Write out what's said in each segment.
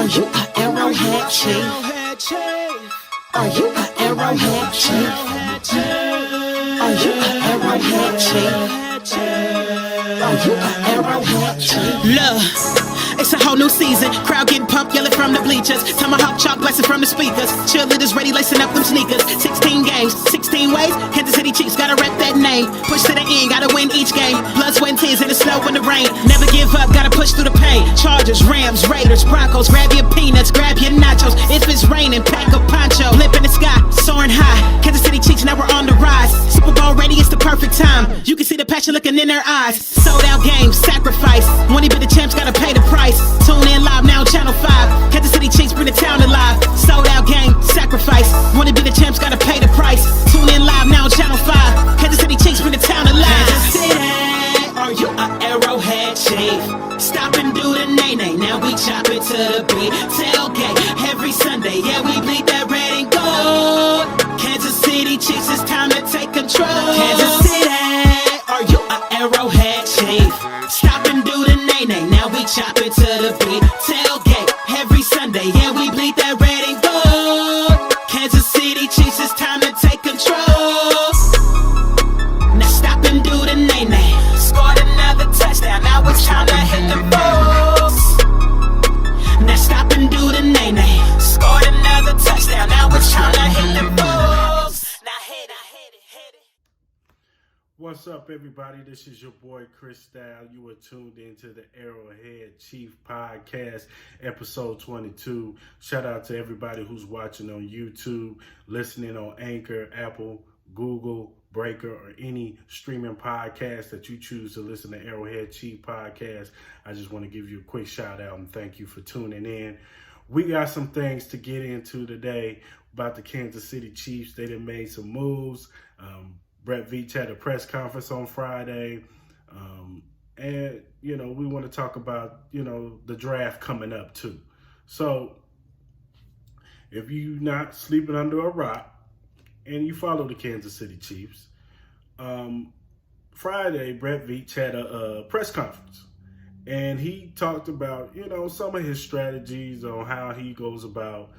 you an Arrowhead chief? Are you an Arrowhead chief? Are you an Arrowhead chief? Are you an Arrowhead chief? Look, it's a whole new season. Crowd getting pumped, yelling from the bleachers. Tomahawk chop blasting from the speakers. Cheerleaders ready, lacing up them sneakers. 16 games, 16 ways. Kansas City Chiefs gotta rep that name. Push to the end, gotta win each game. Blood, sweat, and tears in the snow and the rain. Never give up, gotta push through the pain. Chargers, Rams, Raiders, Broncos. Grab your peanuts, grab your nachos. If it's raining, pack a poncho. Lip in the sky, soaring high. Kansas City Chiefs, now we're on the rise. Super Bowl ready, it's the perfect time. You can see the passion looking in their eyes. Sold out games, sacrifice. Want to be the champs, gotta pay the price. Tune in live now, Channel 5. Kansas City Chiefs bring the town alive. Sold out game, sacrifice. Want to be the champs, gotta pay the price. Tune in live now, Channel 5. Kansas City Chiefs bring the town alive. Kansas City, are you an Arrowhead chief? Stop and do the nay-nay, now we chop it to the beat. Tailgate every Sunday, yeah, we bleed that red and gold. Kansas City Chiefs, it's time to take control. Kansas City, are you an Arrowhead chief? Stop and do the nay-nay, now we chop it to the beat. Tailgate every Sunday, yeah, we bleed that red and gold. Kansas City Chiefs, it's time to take control. Now stop and do the nay-nay. Scored another touchdown, now it's time to hit the balls. Now stop and do the nay-nay. Scored another touchdown, now it's time to hit the balls. Now hit it. What's up, everybody? This is your boy, Cris Style. You are tuned into the Arrowhead Chief Podcast, episode 22. Shout out to everybody who's watching on YouTube, listening on Anchor, Apple, Google, Breaker, or any streaming podcast that you choose to listen to Arrowhead Chief Podcast. I just want to give you a quick shout out and thank you for tuning in. We got some things to get into today about the Kansas City Chiefs. They done made some moves. Veach had a press conference on Friday. And, we want to talk about, the draft coming up too. So if you're not sleeping under a rock and you follow the Kansas City Chiefs, Friday, Veach had a press conference. And he talked about, some of his strategies on how he goes about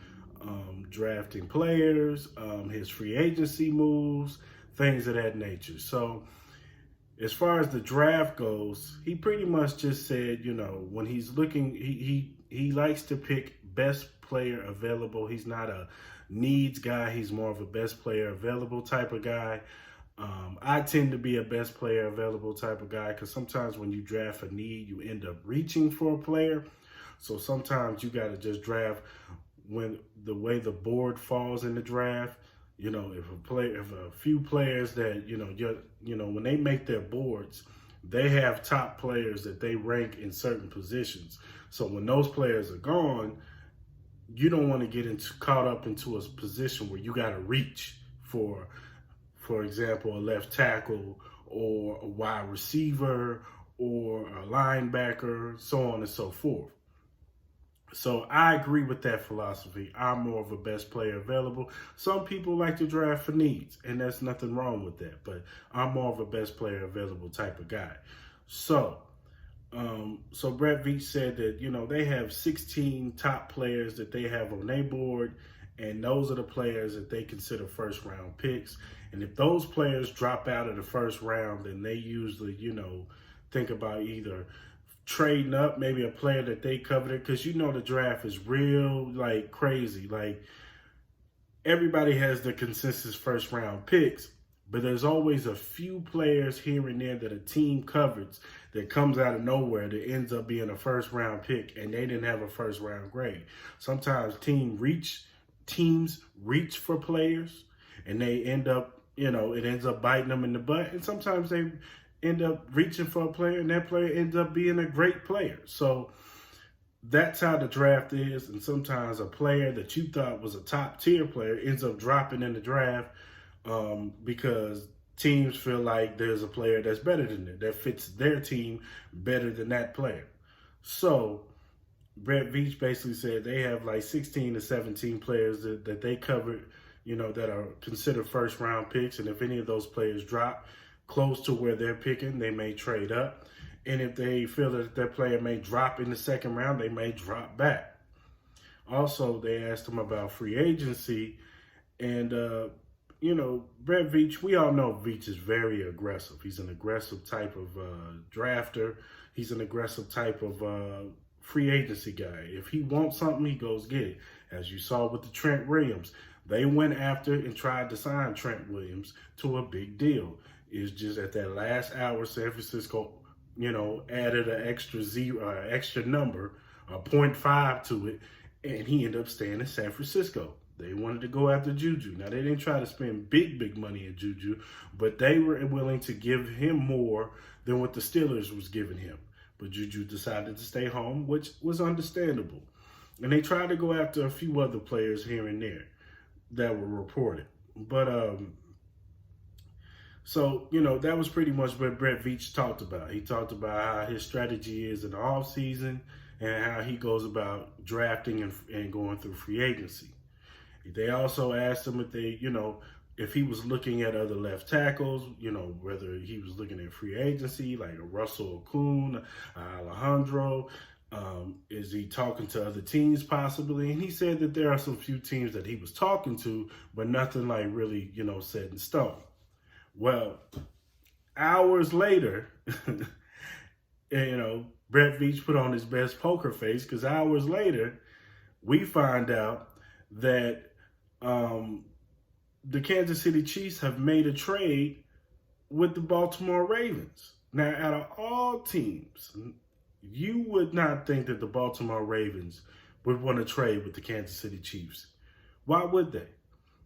drafting players, his free agency moves, things of that nature. So as far as the draft goes, he pretty much just said, when he's looking, he likes to pick best player available. He's not a needs guy. He's more of a best player available type of guy. I tend to be a best player available type of guy because sometimes when you draft a need, you end up reaching for a player. So sometimes you got to just draft when the way the board falls in the draft. If a few players that, when they make their boards, they have top players that they rank in certain positions. So when those players are gone, you don't want to get caught up into a position where you got to reach for example, a left tackle or a wide receiver or a linebacker, so on and so forth. So I agree with that philosophy. I'm more of a best player available. Some people like to draft for needs, and there's nothing wrong with that. But I'm more of a best player available type of guy. So Veach said that, they have 16 top players that they have on their board, and those are the players that they consider first round picks. And if those players drop out of the first round, then they usually, think about either trading up, maybe a player that they coveted, because the draft is real crazy. Everybody has the consensus first round picks, but there's always a few players here and there that a team covers that comes out of nowhere that ends up being a first round pick, and they didn't have a first round grade. Sometimes teams reach for players and they end up, it ends up biting them in the butt, and sometimes they end up reaching for a player, and that player ends up being a great player. So that's how the draft is. And sometimes a player that you thought was a top tier player ends up dropping in the draft because teams feel like there's a player that's better than them, that fits their team better than that player. So Veach basically said they have 16 to 17 players that they covered, that are considered first round picks. And if any of those players drop close to where they're picking, they may trade up. And if they feel that their player may drop in the second round, they may drop back. Also, they asked him about free agency, and Brett Veach. We all know Veach is very aggressive. He's an aggressive type of drafter. He's an aggressive type of free agency guy. If he wants something, he goes get it. As you saw with the Trent Williams, they went after and tried to sign Trent Williams to a big deal. It's just at that last hour, San Francisco, added an extra number, a 0.5 to it, and he ended up staying in San Francisco. They wanted to go after Juju. Now, they didn't try to spend big money at Juju, but they were willing to give him more than what the Steelers was giving him. But Juju decided to stay home, which was understandable. And they tried to go after a few other players here and there that were reported. But, that was pretty much what Brett Veach talked about. He talked about how his strategy is in the offseason and how he goes about drafting and going through free agency. They also asked him if he was looking at other left tackles, whether he was looking at free agency, like a Russell Okung, Alejandro. Is he talking to other teams possibly? And he said that there are some few teams that he was talking to, but nothing like really, set in stone. Well, hours later, Brett Veach put on his best poker face, because hours later, we find out that the Kansas City Chiefs have made a trade with the Baltimore Ravens. Now, out of all teams, you would not think that the Baltimore Ravens would want to trade with the Kansas City Chiefs. Why would they?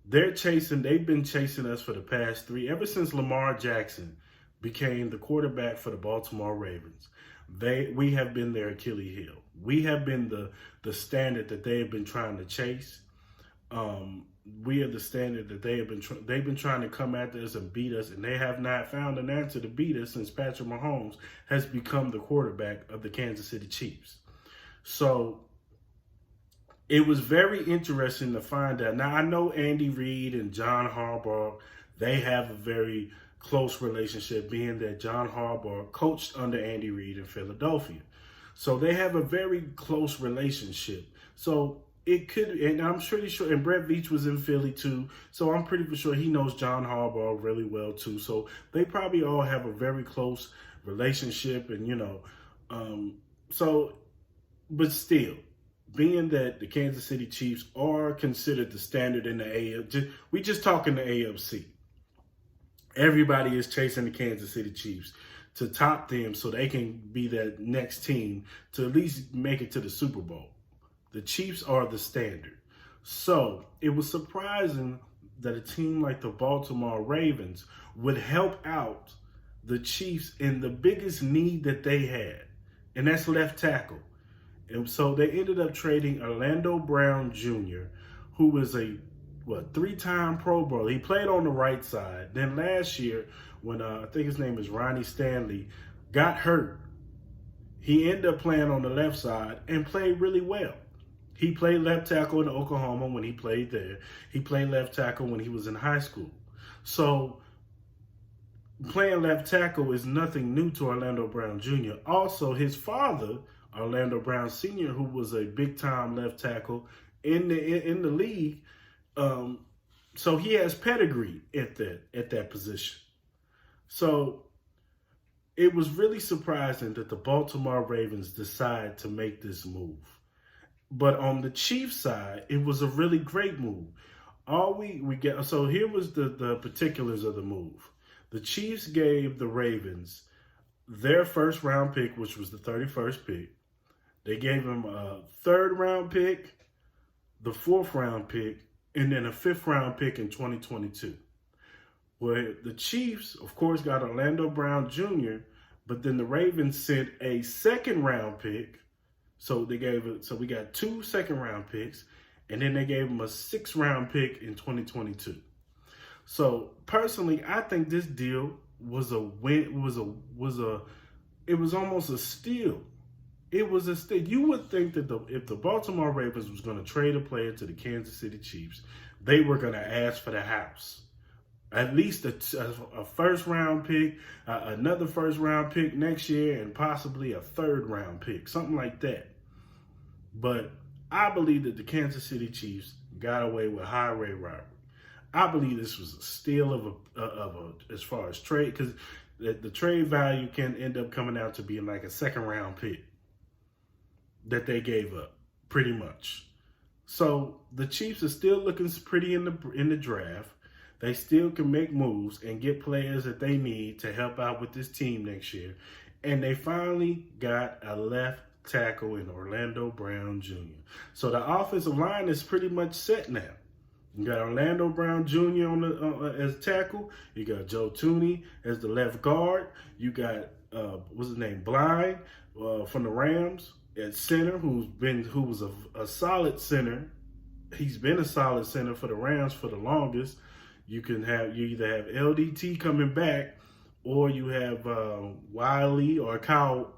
They've been chasing us for the past ever since Lamar Jackson became the quarterback for the Baltimore Ravens. We have been their Achilles heel. We have been the standard that they have been trying to chase. We are the standard that they've been trying to come after us and beat us, and they have not found an answer to beat us since Patrick Mahomes has become the quarterback of the Kansas City Chiefs. So it was very interesting to find out. Now, I know Andy Reid and John Harbaugh, they have a very close relationship, being that John Harbaugh coached under Andy Reid in Philadelphia. So they have a very close relationship. So it could, and I'm pretty sure, and Brett Veach was in Philly too, so I'm pretty sure he knows John Harbaugh really well too. So they probably all have a very close relationship, and but still, being that the Kansas City Chiefs are considered the standard in the AFC, we just talking the AFC. Everybody is chasing the Kansas City Chiefs to top them so they can be that next team to at least make it to the Super Bowl. The Chiefs are the standard. So it was surprising that a team like the Baltimore Ravens would help out the Chiefs in the biggest need that they had, and that's left tackle. And so they ended up trading Orlando Brown Jr., who was a 3-time Pro Bowler. He played on the right side. Then last year, when I think his name is Ronnie Stanley, got hurt, he ended up playing on the left side and played really well. He played left tackle in Oklahoma when he played there. He played left tackle when he was in high school. So playing left tackle is nothing new to Orlando Brown Jr. Also, his father, Orlando Brown Sr., who was a big-time left tackle in the league, so he has pedigree at that position. So it was really surprising that the Baltimore Ravens decided to make this move. But on the Chiefs side, it was a really great move. So here was the particulars of the move. The Chiefs gave the Ravens their first round pick, which was the 31st pick. They gave them a 3rd round pick, the 4th round pick, and then a 5th round pick in 2022. Where the Chiefs, of course, got Orlando Brown Jr., but then the Ravens sent a 2nd round pick. So we got 2 2nd round picks, and then they gave them a 6th round pick in 2022. So personally, I think this deal was a win. It was almost a steal. It was a steal. You would think that if the Baltimore Ravens was going to trade a player to the Kansas City Chiefs, they were going to ask for the house. At least a 1st round pick, another 1st round pick next year, and possibly a 3rd round pick, something like that. But I believe that the Kansas City Chiefs got away with highway robbery. I believe this was a steal of a as far as trade, because the trade value can end up coming out to being like a second round pick that they gave up, pretty much. So the Chiefs are still looking pretty in the draft. They still can make moves and get players that they need to help out with this team next year. And they finally got a left tackle in Orlando Brown Jr. So the offensive line is pretty much set now. You got Orlando Brown Jr. as tackle. You got Joe Tooney as the left guard. You got what's his name, Blind from the Rams at center, who was a solid center. He's been a solid center for the Rams for the longest. You either have LDT coming back, or you have Wiley or Kyle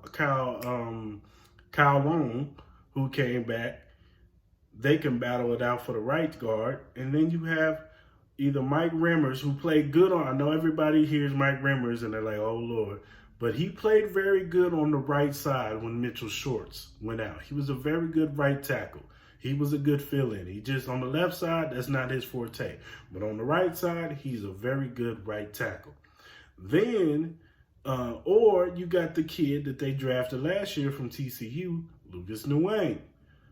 Long, who came back. They can battle it out for the right guard. And then you have either Mike Remmers, who played good on, I know everybody hears Mike Remmers and they're like, oh Lord, but he played very good on the right side when Mitchell Shorts went out. He was a very good right tackle. He was a good fill-in. He just, on the left side, that's not his forte. But on the right side, he's a very good right tackle. Then, or you got the kid that they drafted last year from TCU, Lucas Nguyen,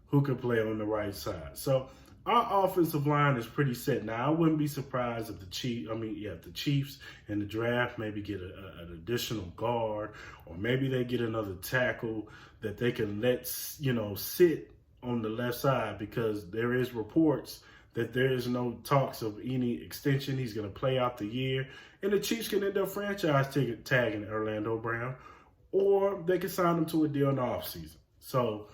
who can play on the right side. So our offensive line is pretty set. Now, I wouldn't be surprised if the Chiefs in the draft maybe get an additional guard, or maybe they get another tackle that they can let, sit on the left side, because there is reports that there is no talks of any extension. He's going to play out the year, and the Chiefs can end up franchise tagging Orlando Brown, or they can sign him to a deal in the offseason. So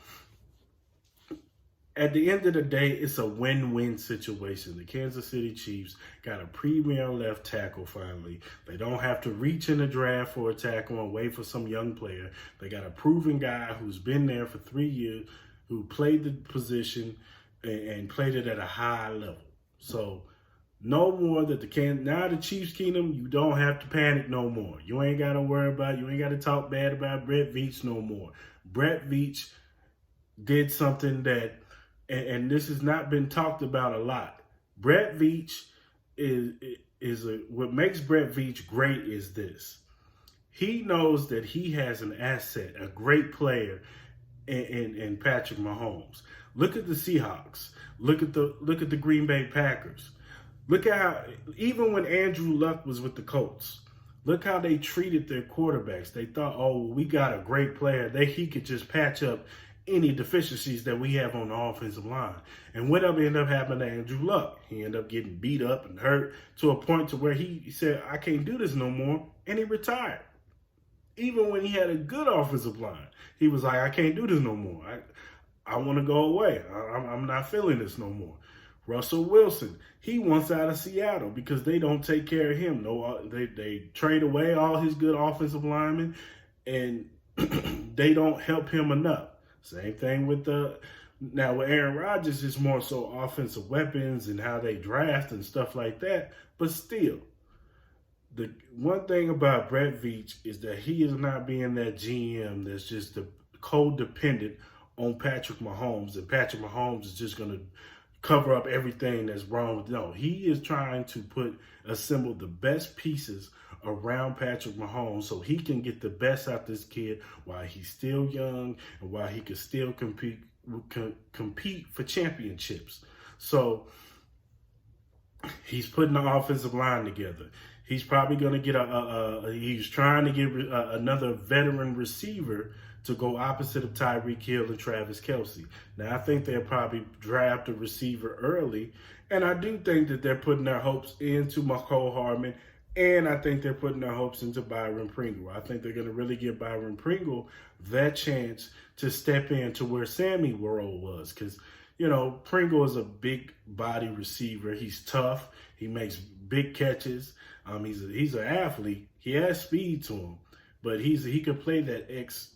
at the end of the day, it's a win-win situation. The Kansas City Chiefs got a premier left tackle finally. They don't have to reach in the draft for a tackle and wait for some young player. They got a proven guy who's been there for 3 years, who played the position and played it at a high level. So no more that now the Chiefs, Keenum, you don't have to panic no more. You ain't got to worry about it. You ain't got to talk bad about Brett Veach no more. Brett Veach did something that, and this has not been talked about a lot. Brett Veach what makes Brett Veach great is this. He knows that he has an asset, a great player, in Patrick Mahomes. Look at the Seahawks. Look at the Green Bay Packers. Look at how, even when Andrew Luck was with the Colts, look how they treated their quarterbacks. They thought, oh, we got a great player. He could just patch up any deficiencies that we have on the offensive line. And what ended up happening to Andrew Luck? He ended up getting beat up and hurt to a point to where he said, I can't do this no more, and he retired. Even when he had a good offensive line, he was like, I can't do this no more. I want to go away. I'm not feeling this no more. Russell Wilson, he wants out of Seattle because they don't take care of him. No, they trade away all his good offensive linemen, and they don't help him enough. Same thing with now with Aaron Rodgers, it's more so offensive weapons and how they draft and stuff like that. But still, the one thing about Brett Veach is that he is not being that GM that's just codependent on Patrick Mahomes, and Patrick Mahomes is just going to cover up everything that's wrong with. No, he is trying to assemble the best pieces around Patrick Mahomes so he can get the best out this kid while he's still young and while he can still compete for championships. So he's putting the offensive line together. He's probably going to get he's trying to get another veteran receiver to go opposite of Tyreek Hill and Travis Kelce. Now, I think they'll probably draft a receiver early, and I do think that they're putting their hopes into Mecole Hardman, and I think they're putting their hopes into Byron Pringle. I think they're going to really give Byron Pringle that chance to step into where Sammy Worrell was, because, Pringle is a big body receiver. He's tough. He makes big catches. He's an athlete. He has speed to him. But he can play that X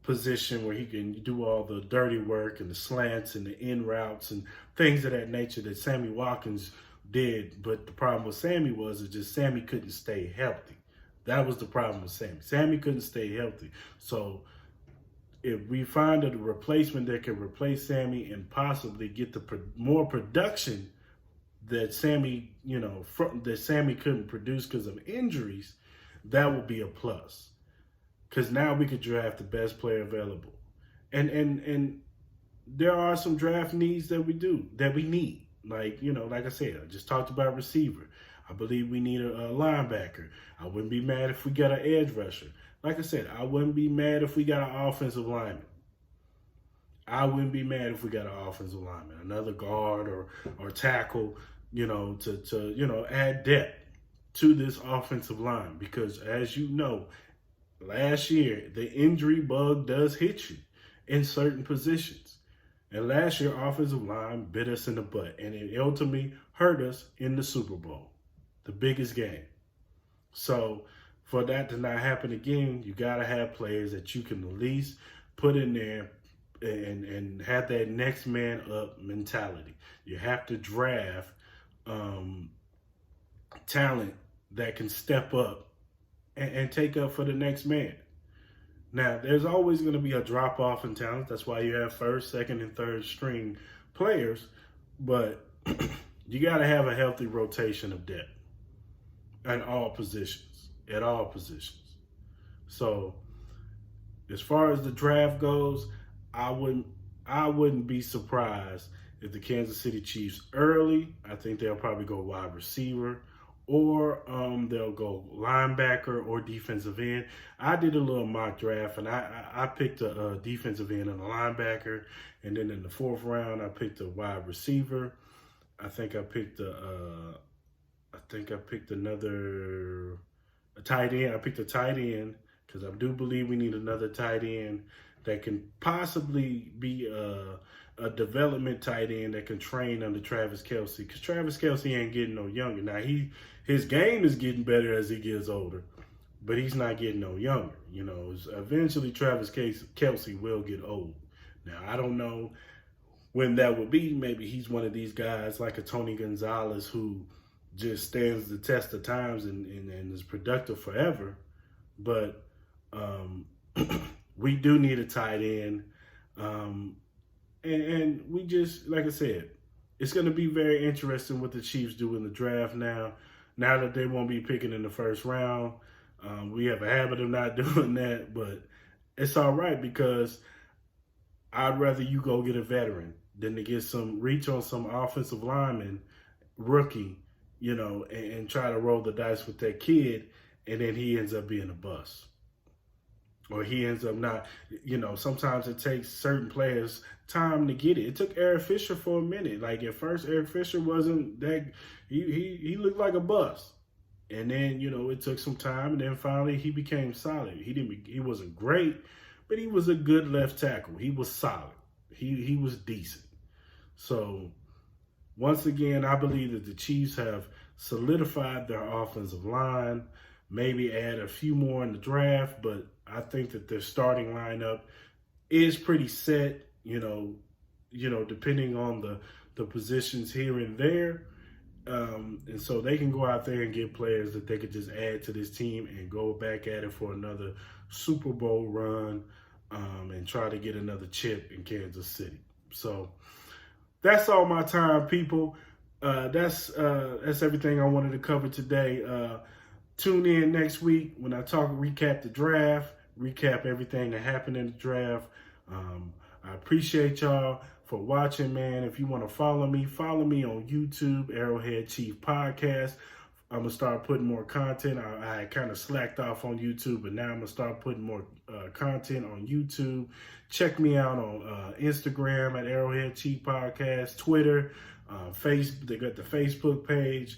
position where he can do all the dirty work and the slants and the in routes and things of that nature that Sammy Watkins did. But the problem with Sammy was Sammy couldn't stay healthy. That was the problem with Sammy. Sammy couldn't stay healthy. So if we find a replacement that can replace Sammy and possibly get the more production that Sammy, that Sammy couldn't produce because of injuries, that would be a plus. Because now we could draft the best player available. And there are some draft needs that we need. Like, like I said, I just talked about receiver. I believe we need a linebacker. I wouldn't be mad if we got an edge rusher. Like I said, I wouldn't be mad if we got an offensive lineman. I wouldn't be mad if we got an offensive lineman, another guard or tackle, to add depth to this offensive line. Because as you know, last year, the injury bug does hit you in certain positions. And last year, offensive line bit us in the butt. And it ultimately hurt us in the Super Bowl, the biggest game. So for that to not happen again, you got to have players that you can at least put in there and have that next man up mentality. You have to draft talent that can step up and take up for the next man. Now, there's always going to be a drop-off in talent. That's why you have first, second, and third string players. But you got to have a healthy rotation of depth at all positions. So, as far as the draft goes, I wouldn't be surprised if the Kansas City Chiefs early, I think they'll probably go wide receiver, or they'll go linebacker or defensive end. I did a little mock draft, and I picked a defensive end and a linebacker, and then in the 4th round, I picked a wide receiver. I think I picked a tight end. I picked a tight end because I do believe we need another tight end that can possibly be a development tight end that can train under Travis Kelce, because Travis Kelce ain't getting no younger. Now, his game is getting better as he gets older, but he's not getting no younger. Eventually Travis Kelce will get old. Now, I don't know when that will be. Maybe he's one of these guys like a Tony Gonzalez who just stands the test of times and is productive forever. But we do need a tight end. And we just, like I said, it's going to be very interesting what the Chiefs do in the draft now that they won't be picking in the 1st round. We have a habit of not doing that, but it's all right, because I'd rather you go get a veteran than to get reach on some offensive lineman, rookie, and try to roll the dice with that kid, and then he ends up being a bust. Or he ends up not, sometimes it takes certain players time to get it. It took Eric Fisher for a minute. Like, at first, Eric Fisher wasn't that, he looked like a bust. And then, it took some time, and then finally he became solid. He wasn't great, but he was a good left tackle. He was solid. He was decent. So, once again, I believe that the Chiefs have solidified their offensive line, maybe add a few more in the draft, but I think that their starting lineup is pretty set, depending on the positions here and there. And so they can go out there and get players that they could just add to this team and go back at it for another Super Bowl run, and try to get another chip in Kansas City. So that's all my time, people. That's everything I wanted to cover today. Tune in next week when I recap the draft, recap everything that happened in the draft. I appreciate y'all for watching, man. If you want to follow me on YouTube, Arrowhead Chief Podcast. I'm going to start putting more content. I kind of slacked off on YouTube, but now I'm going to start putting more content on YouTube. Check me out on Instagram at Arrowhead Chief Podcast, Twitter, Facebook. They got the Facebook page.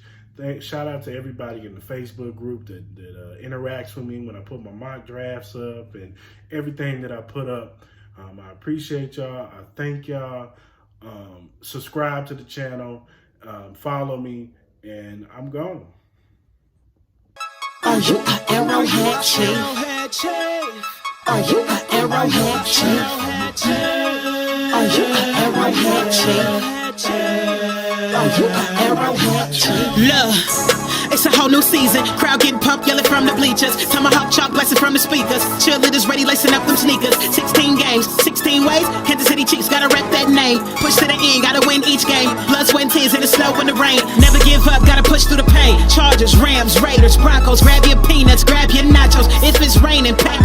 Shout out to everybody in the Facebook group that interacts with me when I put my mock drafts up and everything that I put up. I appreciate y'all. I thank y'all. Subscribe to the channel. Follow me. And I'm gone. Are you an Arrowhead Chief? Are you an Arrowhead Chief? Are you an Arrowhead Chief? Are you an Arrowhead Chief? Look, It's a whole new season. Crowd getting pumped, yelling from the bleachers. Tomahawk chop blasting from the speakers. Cheerleaders ready, lacing up them sneakers. 16 games, 16 ways. Kansas City Chiefs gotta rep that name. Push to the end, gotta win each game. Blood, sweat, and tears in the snow and the rain. Never give up, gotta push through the pain. Chargers, Rams, Raiders, Broncos. Grab your peanuts, grab your nachos. If it's raining, pack